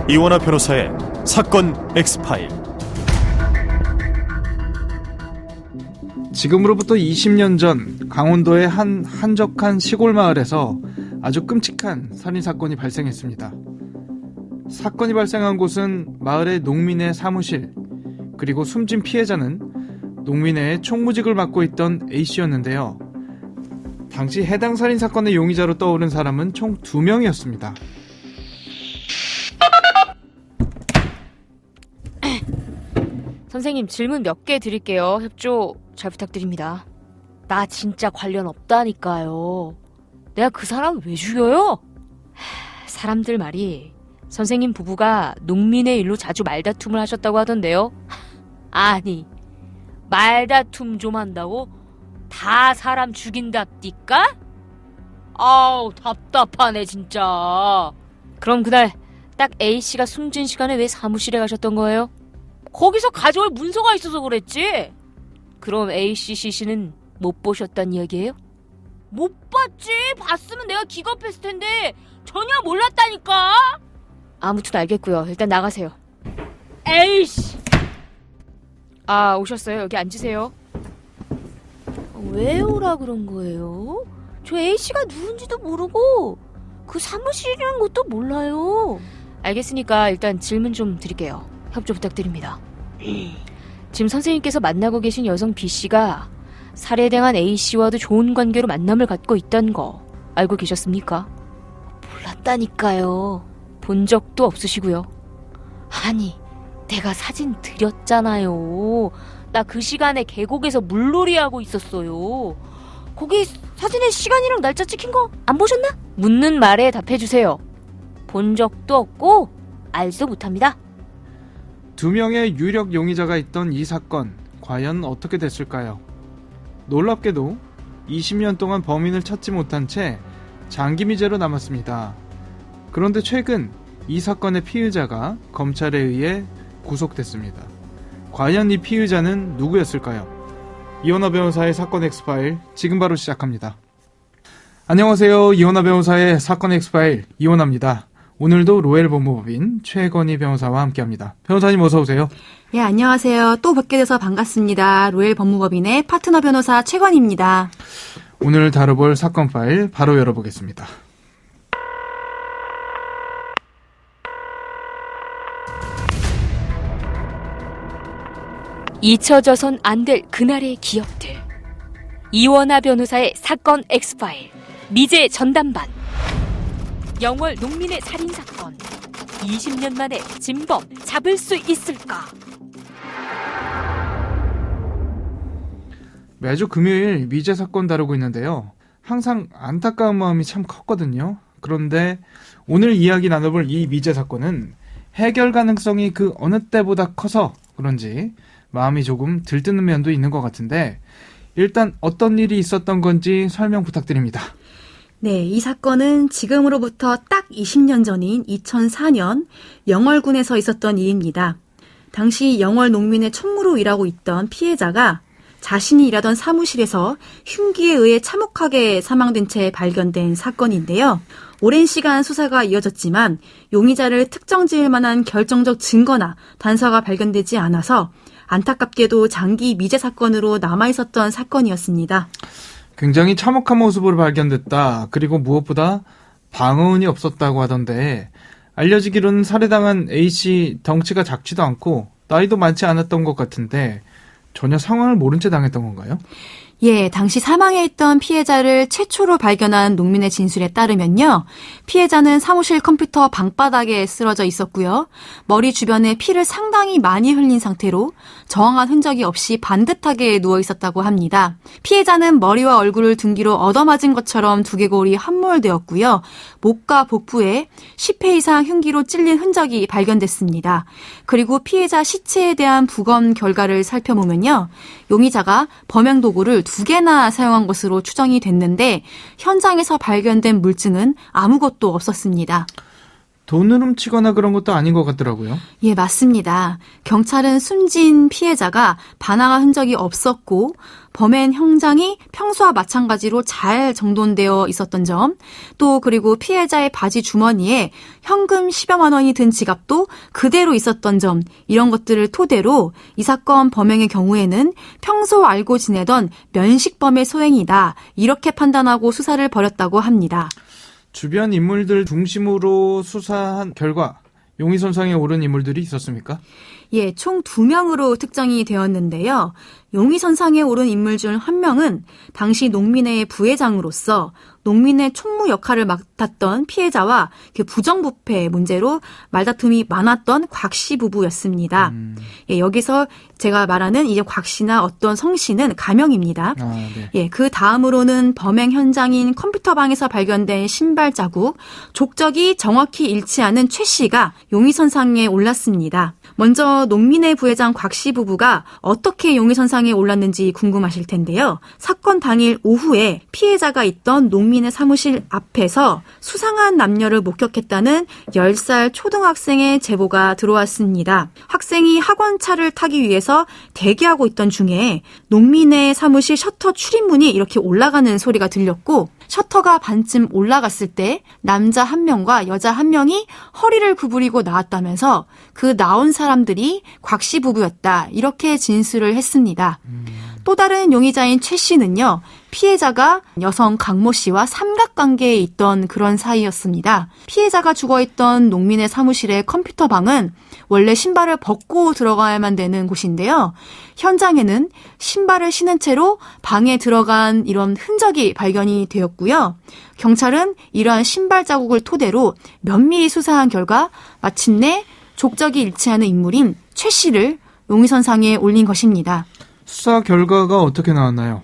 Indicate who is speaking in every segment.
Speaker 1: 이원하 변호사의 사건 X파일.
Speaker 2: 지금으로부터 20년 전 강원도의 한 한적한 시골 마을에서 아주 끔찍한 살인사건이 발생했습니다. 사건이 발생한 곳은 마을의 농민의 사무실, 그리고 숨진 피해자는 농민회의 총무직을 맡고 있던 A씨였는데요. 당시 해당 살인사건의 용의자로 떠오른 사람은 총 2명이었습니다.
Speaker 3: 선생님, 질문 몇 개 드릴게요. 협조 잘 부탁드립니다. 나 진짜 관련 없다니까요. 내가 그 사람 왜 죽여요? 사람들 말이 선생님 부부가 농민의 일로 자주 말다툼을 하셨다고 하던데요. 아니, 말다툼 좀 한다고 다 사람 죽인답니까? 아우, 답답하네 진짜. 그럼 그날 딱 A씨가 숨진 시간에 왜 사무실에 가셨던 거예요? 거기서 가져올 문서가 있어서 그랬지. 그럼 A씨 씨는 못 보셨단 이야기예요? 못 봤지. 봤으면 내가 기겁했을 텐데 전혀 몰랐다니까. 아무튼 알겠고요. 일단 나가세요. 에이씨. 아, 오셨어요. 여기 앉으세요. 왜 오라 그런 거예요? 저 A씨가 누군지도 모르고 그 사무실이라는 것도 몰라요. 알겠으니까 일단 질문 좀 드릴게요. 협조 부탁드립니다. 지금 선생님께서 만나고 계신 여성 B씨가 살해당한 A씨와도 좋은 관계로 만남을 갖고 있던 거 알고 계셨습니까? 몰랐다니까요. 본 적도 없으시고요. 아니, 내가 사진 드렸잖아요. 나 그 시간에 계곡에서 물놀이 하고 있었어요. 거기 사진에 시간이랑 날짜 찍힌 거 안 보셨나? 묻는 말에 답해주세요. 본 적도 없고 알지도 못합니다.
Speaker 2: 2명의 유력 용의자가 있던 이 사건, 과연 어떻게 됐을까요? 놀랍게도 20년 동안 범인을 찾지 못한 채 장기 미제로 남았습니다. 그런데 최근 이 사건의 피의자가 검찰에 의해 구속됐습니다. 과연 이 피의자는 누구였을까요? 이원하 변호사의 사건 X파일, 지금 바로 시작합니다. 안녕하세요. 이원하 변호사의 사건 X파일, 이원하입니다. 오늘도 로엘 법무법인 최건희 변호사와 함께합니다. 변호사님 어서 오세요.
Speaker 4: 예, 안녕하세요. 또 뵙게 돼서 반갑습니다. 로엘 법무법인의 파트너 변호사 최건희입니다.
Speaker 2: 오늘 다뤄볼 사건 파일 바로 열어보겠습니다.
Speaker 3: 잊혀져선 안 될 그날의 기억들. 이원하 변호사의 사건 X파일, 미제 전담반. 영월 농민의 살인사건. 20년 만에 진범 잡을 수 있을까?
Speaker 2: 매주 금요일 미제 사건 다루고 있는데요. 항상 안타까운 마음이 참 컸거든요. 그런데 오늘 이야기 나눠볼 이 미제 사건은 해결 가능성이 그 어느 때보다 커서 그런지 마음이 조금 들뜨는 면도 있는 것 같은데, 일단 어떤 일이 있었던 건지 설명 부탁드립니다.
Speaker 4: 네, 이 사건은 지금으로부터 딱 20년 전인 2004년 영월군에서 있었던 일입니다. 당시 영월 농민의 총무로 일하고 있던 피해자가 자신이 일하던 사무실에서 흉기에 의해 참혹하게 사망된 채 발견된 사건인데요. 오랜 시간 수사가 이어졌지만 용의자를 특정 지을 만한 결정적 증거나 단서가 발견되지 않아서 안타깝게도 장기 미제 사건으로 남아있었던 사건이었습니다.
Speaker 2: 굉장히 참혹한 모습으로 발견됐다. 그리고 무엇보다 방어운이 없었다고 하던데, 알려지기로는 살해당한 A씨 덩치가 작지도 않고 나이도 많지 않았던 것 같은데 전혀 상황을 모른 채 당했던 건가요?
Speaker 4: 예, 당시 사망해 있던 피해자를 최초로 발견한 농민의 진술에 따르면요. 피해자는 사무실 컴퓨터 방바닥에 쓰러져 있었고요. 머리 주변에 피를 상당히 많이 흘린 상태로 저항한 흔적이 없이 반듯하게 누워 있었다고 합니다. 피해자는 머리와 얼굴을 둔기로 얻어맞은 것처럼 두개골이 함몰되었고요. 목과 복부에 10회 이상 흉기로 찔린 흔적이 발견됐습니다. 그리고 피해자 시체에 대한 부검 결과를 살펴보면요. 용의자가 범행 도구를 2개나 사용한 것으로 추정이 됐는데 현장에서 발견된 물증은 아무것도 없었습니다.
Speaker 2: 돈을 훔치거나 그런 것도 아닌 것 같더라고요.
Speaker 4: 예, 맞습니다. 경찰은 숨진 피해자가 반항한 흔적이 없었고 범행 형장이 평소와 마찬가지로 잘 정돈되어 있었던 점, 또 그리고 피해자의 바지 주머니에 현금 10여만 원이 든 지갑도 그대로 있었던 점, 이런 것들을 토대로 이 사건 범행의 경우에는 평소 알고 지내던 면식범의 소행이다, 이렇게 판단하고 수사를 벌였다고 합니다.
Speaker 2: 주변 인물들 중심으로 수사한 결과 용의선상에 오른 인물들이 있었습니까?
Speaker 4: 예, 총 2명으로 특정이 되었는데요. 용의선상에 오른 인물 중 한 명은 당시 농민회 부회장으로서 농민회 총무 역할을 맡았던 피해자와 그 부정부패 문제로 말다툼이 많았던 곽 씨 부부였습니다. 예, 여기서 제가 말하는 이제 곽 씨나 어떤 성 씨는 가명입니다.
Speaker 2: 네.
Speaker 4: 예, 그 다음으로는 범행 현장인 컴퓨터방에서 발견된 신발 자국, 족적이 정확히 일치하는 최 씨가 용의선상에 올랐습니다. 먼저 농민회 부회장 곽 씨 부부가 어떻게 용의선상에 올랐는지 궁금하실 텐데요. 사건 당일 오후에 피해자가 있던 농민회 사무실 앞에서 수상한 남녀를 목격했다는 10살 초등학생의 제보가 들어왔습니다. 학생이 학원차를 타기 위해서 대기하고 있던 중에 농민회 사무실 셔터 출입문이 이렇게 올라가는 소리가 들렸고, 셔터가 반쯤 올라갔을 때 남자 한 명과 여자 한 명이 허리를 구부리고 나왔다면서 그 나온 사람들이 곽 씨 부부였다, 이렇게 진술을 했습니다. 또 다른 용의자인 최 씨는요, 피해자가 여성 강모 씨와 삼각관계에 있던 그런 사이였습니다. 피해자가 죽어있던 농민의 사무실의 컴퓨터방은 원래 신발을 벗고 들어가야만 되는 곳인데요. 현장에는 신발을 신은 채로 방에 들어간 이런 흔적이 발견이 되었고요. 경찰은 이러한 신발 자국을 토대로 면밀히 수사한 결과 마침내 족적이 일치하는 인물인 최 씨를 용의선상에 올린 것입니다.
Speaker 2: 수사 결과가 어떻게 나왔나요?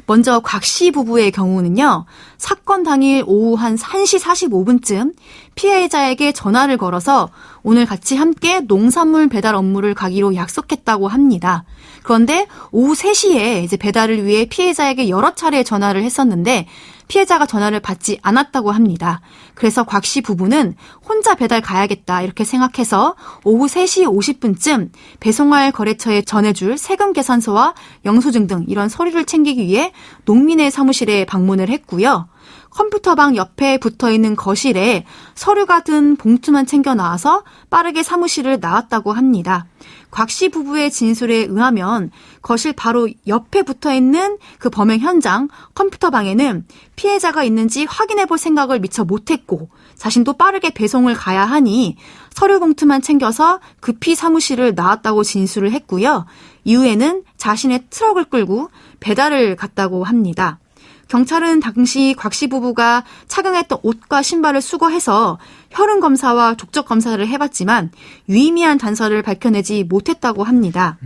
Speaker 4: 먼저 곽 씨 부부의 경우는요, 사건 당일 오후 한 1시 45분쯤 피해자에게 전화를 걸어서 오늘 같이 함께 농산물 배달 업무를 가기로 약속했다고 합니다. 그런데 오후 3시에 이제 배달을 위해 피해자에게 여러 차례 전화를 했었는데 피해자가 전화를 받지 않았다고 합니다. 그래서 곽 씨 부부는 혼자 배달 가야겠다 이렇게 생각해서 오후 3시 50분쯤 배송할 거래처에 전해줄 세금 계산서와 영수증 등 이런 서류를 챙기기 위해 농민회 사무실에 방문을 했고요. 컴퓨터방 옆에 붙어있는 거실에 서류가 든 봉투만 챙겨 나와서 빠르게 사무실을 나왔다고 합니다. 곽 씨 부부의 진술에 의하면 거실 바로 옆에 붙어있는 그 범행 현장 컴퓨터방에는 피해자가 있는지 확인해 볼 생각을 미처 못했고 자신도 빠르게 배송을 가야 하니 서류 봉투만 챙겨서 급히 사무실을 나왔다고 진술을 했고요. 이후에는 자신의 트럭을 끌고 배달을 갔다고 합니다. 경찰은 당시 곽 씨 부부가 착용했던 옷과 신발을 수거해서 혈흔 검사와 족적 검사를 해봤지만 유의미한 단서를 밝혀내지 못했다고 합니다.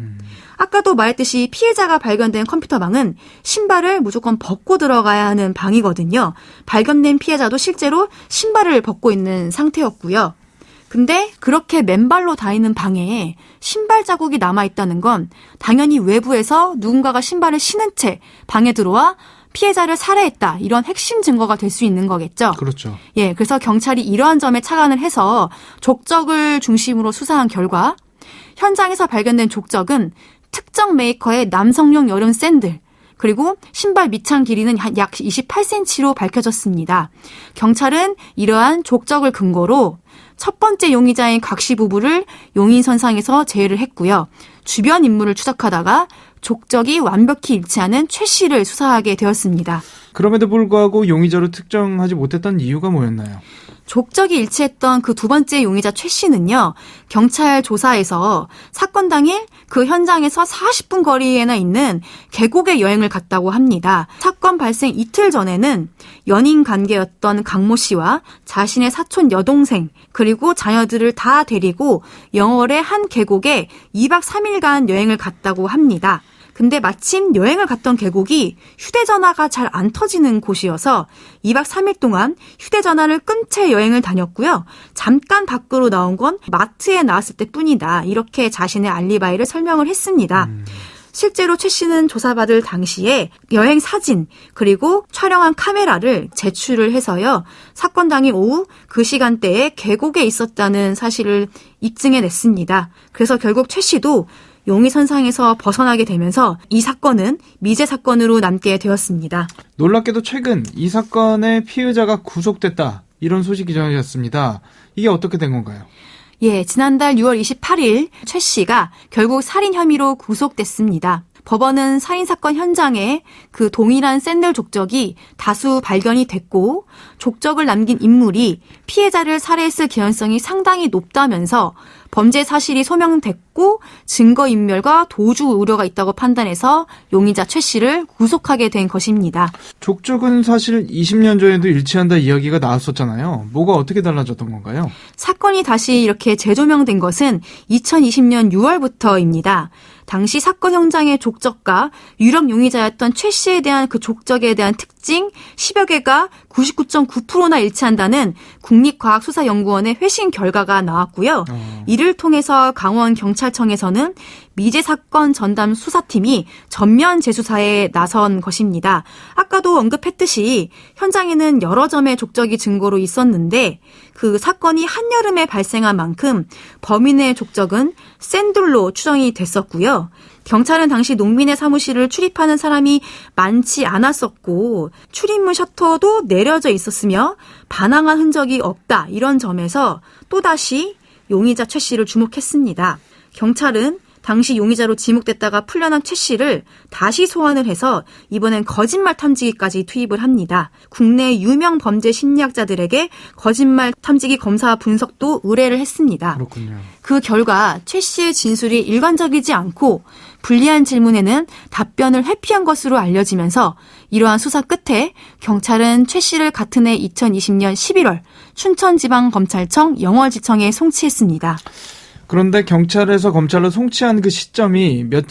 Speaker 4: 아까도 말했듯이 피해자가 발견된 컴퓨터방은 신발을 무조건 벗고 들어가야 하는 방이거든요. 발견된 피해자도 실제로 신발을 벗고 있는 상태였고요. 근데 그렇게 맨발로 다니는 방에 신발 자국이 남아있다는 건 당연히 외부에서 누군가가 신발을 신은 채 방에 들어와 피해자를 살해했다, 이런 핵심 증거가 될 수 있는 거겠죠.
Speaker 2: 그렇죠.
Speaker 4: 예, 그래서 경찰이 이러한 점에 착안을 해서 족적을 중심으로 수사한 결과 현장에서 발견된 족적은 특정 메이커의 남성용 여름 샌들, 그리고 신발 밑창 길이는 약 28cm로 밝혀졌습니다. 경찰은 이러한 족적을 근거로 첫 번째 용의자인 곽 씨 부부를 용의선상에서 제외를 했고요. 주변 인물을 추적하다가 족적이 완벽히 일치하는 최 씨를 수사하게 되었습니다.
Speaker 2: 그럼에도 불구하고 용의자로 특정하지 못했던 이유가 뭐였나요?
Speaker 4: 족적이 일치했던 그 두 번째 용의자 최 씨는요, 경찰 조사에서 사건 당일 그 현장에서 40분 거리에나 있는 계곡에 여행을 갔다고 합니다. 사건 발생 이틀 전에는 연인 관계였던 강모 씨와 자신의 사촌 여동생 그리고 자녀들을 다 데리고 영월의 한 계곡에 2박 3일간 여행을 갔다고 합니다. 근데 마침 여행을 갔던 계곡이 휴대전화가 잘 안 터지는 곳이어서 2박 3일 동안 휴대전화를 끈 채 여행을 다녔고요. 잠깐 밖으로 나온 건 마트에 나왔을 때뿐이다, 이렇게 자신의 알리바이를 설명을 했습니다. 실제로 최 씨는 조사받을 당시에 여행 사진 그리고 촬영한 카메라를 제출을 해서요. 사건 당일 오후 그 시간대에 계곡에 있었다는 사실을 입증해냈습니다. 그래서 결국 최 씨도 용의선상에서 벗어나게 되면서 이 사건은 미제 사건으로 남게 되었습니다.
Speaker 2: 놀랍게도 최근 이 사건의 피의자가 구속됐다. 이런 소식이 전해졌습니다. 이게 어떻게 된 건가요?
Speaker 4: 예, 지난달 6월 28일 최 씨가 결국 살인 혐의로 구속됐습니다. 법원은 살인사건 현장에 그 동일한 샌들 족적이 다수 발견이 됐고 족적을 남긴 인물이 피해자를 살해했을 개연성이 상당히 높다면서 범죄 사실이 소명됐고 증거인멸과 도주 우려가 있다고 판단해서 용의자 최 씨를 구속하게 된 것입니다.
Speaker 2: 족적은 사실 20년 전에도 일치한다 이야기가 나왔었잖아요. 뭐가 어떻게 달라졌던 건가요?
Speaker 4: 사건이 다시 이렇게 재조명된 것은 2020년 6월부터입니다. 당시 사건 현장의 족적과 유력 용의자였던 최 씨에 대한 그 족적에 대한 특징 10여 개가 99.9%나 일치한다는 국립과학수사연구원의 회신 결과가 나왔고요. 이를 통해서 강원경찰청에서는 미제 사건 전담 수사팀이 전면 재수사에 나선 것입니다. 아까도 언급했듯이 현장에는 여러 점의 족적이 증거로 있었는데 그 사건이 한여름에 발생한 만큼 범인의 족적은 샌들로 추정이 됐었고요. 경찰은 당시 농민의 사무실을 출입하는 사람이 많지 않았었고 출입문 셔터도 내려져 있었으며 반항한 흔적이 없다. 이런 점에서 또다시 용의자 최 씨를 주목했습니다. 경찰은 당시 용의자로 지목됐다가 풀려난 최 씨를 다시 소환을 해서 이번엔 거짓말 탐지기까지 투입을 합니다. 국내 유명 범죄 심리학자들에게 거짓말 탐지기 검사 분석도 의뢰를 했습니다.
Speaker 2: 그렇군요.
Speaker 4: 그 결과 최 씨의 진술이 일관적이지 않고 불리한 질문에는 답변을 회피한 것으로 알려지면서 이러한 수사 끝에 경찰은 최 씨를 같은 해 2020년 11월 춘천지방검찰청 영월지청에 송치했습니다.
Speaker 2: 그런데 경찰에서 검찰로 송치한 그 시점이 몇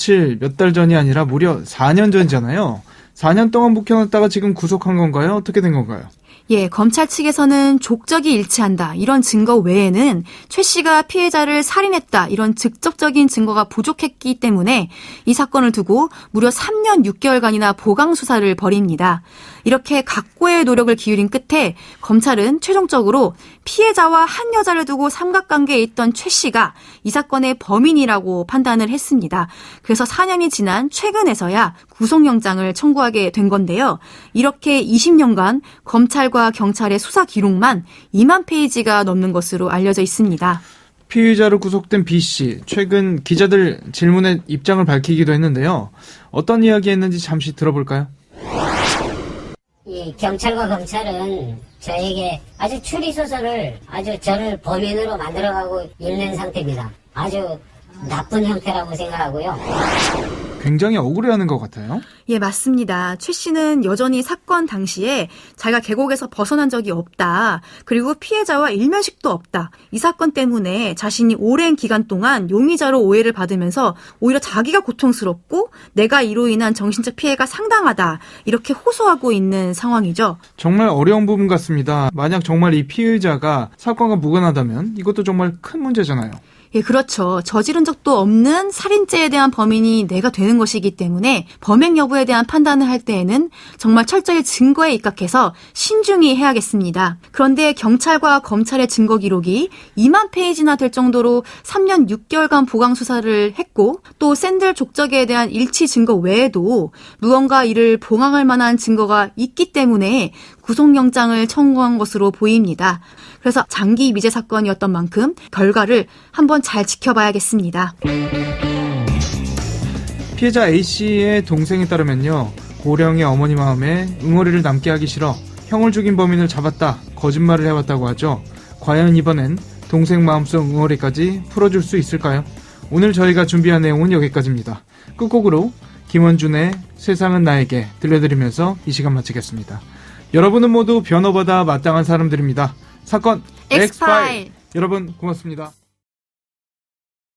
Speaker 2: 달 전이 아니라 무려 4년 전이잖아요. 4년 동안 묵혀놨다가 지금 구속한 건가요? 어떻게 된 건가요?
Speaker 4: 예, 검찰 측에서는 족적이 일치한다. 이런 증거 외에는 최 씨가 피해자를 살인했다. 이런 직접적인 증거가 부족했기 때문에 이 사건을 두고 무려 3년 6개월간이나 보강 수사를 벌입니다. 이렇게 각고의 노력을 기울인 끝에 검찰은 최종적으로 피해자와 한 여자를 두고 삼각관계에 있던 최 씨가 이 사건의 범인이라고 판단을 했습니다. 그래서 4년이 지난 최근에서야 구속영장을 청구하게 된 건데요. 이렇게 20년간 검찰과 경찰의 수사 기록만 2만 페이지가 넘는 것으로 알려져 있습니다.
Speaker 2: 피의자로 구속된 B씨, 최근 기자들 질문에 입장을 밝히기도 했는데요. 어떤 이야기 했는지 잠시 들어볼까요?
Speaker 5: 이 경찰과 검찰은 저에게 아주 추리소설을 아주 저를 범인으로 만들어가고 있는 상태입니다. 아주 나쁜 형태라고 생각하고요.
Speaker 2: 굉장히 억울해하는 것 같아요.
Speaker 4: 예, 맞습니다. 최 씨는 여전히 사건 당시에 자기가 계곡에서 벗어난 적이 없다. 그리고 피해자와 일면식도 없다. 이 사건 때문에 자신이 오랜 기간 동안 용의자로 오해를 받으면서 오히려 자기가 고통스럽고 내가 이로 인한 정신적 피해가 상당하다. 이렇게 호소하고 있는 상황이죠.
Speaker 2: 정말 어려운 부분 같습니다. 만약 정말 이 피의자가 사건과 무관하다면 이것도 정말 큰 문제잖아요.
Speaker 4: 예, 그렇죠. 저지른 적도 없는 살인죄에 대한 범인이 내가 되는 것이기 때문에 범행 여부에 대한 판단을 할 때에는 정말 철저히 증거에 입각해서 신중히 해야겠습니다. 그런데 경찰과 검찰의 증거 기록이 2만 페이지나 될 정도로 3년 6개월간 보강 수사를 했고 또 샌들 족적에 대한 일치 증거 외에도 무언가 이를 봉황할 만한 증거가 있기 때문에 구속영장을 청구한 것으로 보입니다. 그래서 장기 미제 사건이었던 만큼 결과를 한번 잘 지켜봐야겠습니다.
Speaker 2: 피해자 A씨의 동생에 따르면요. 고령의 어머니 마음에 응어리를 남게 하기 싫어 형을 죽인 범인을 잡았다. 거짓말을 해왔다고 하죠. 과연 이번엔 동생 마음속 응어리까지 풀어줄 수 있을까요? 오늘 저희가 준비한 내용은 여기까지입니다. 끝곡으로 김원준의 세상은 나에게 들려드리면서 이 시간 마치겠습니다. 여러분은 모두 변호받아 마땅한 사람들입니다. 사건 엑스파일. 여러분 고맙습니다.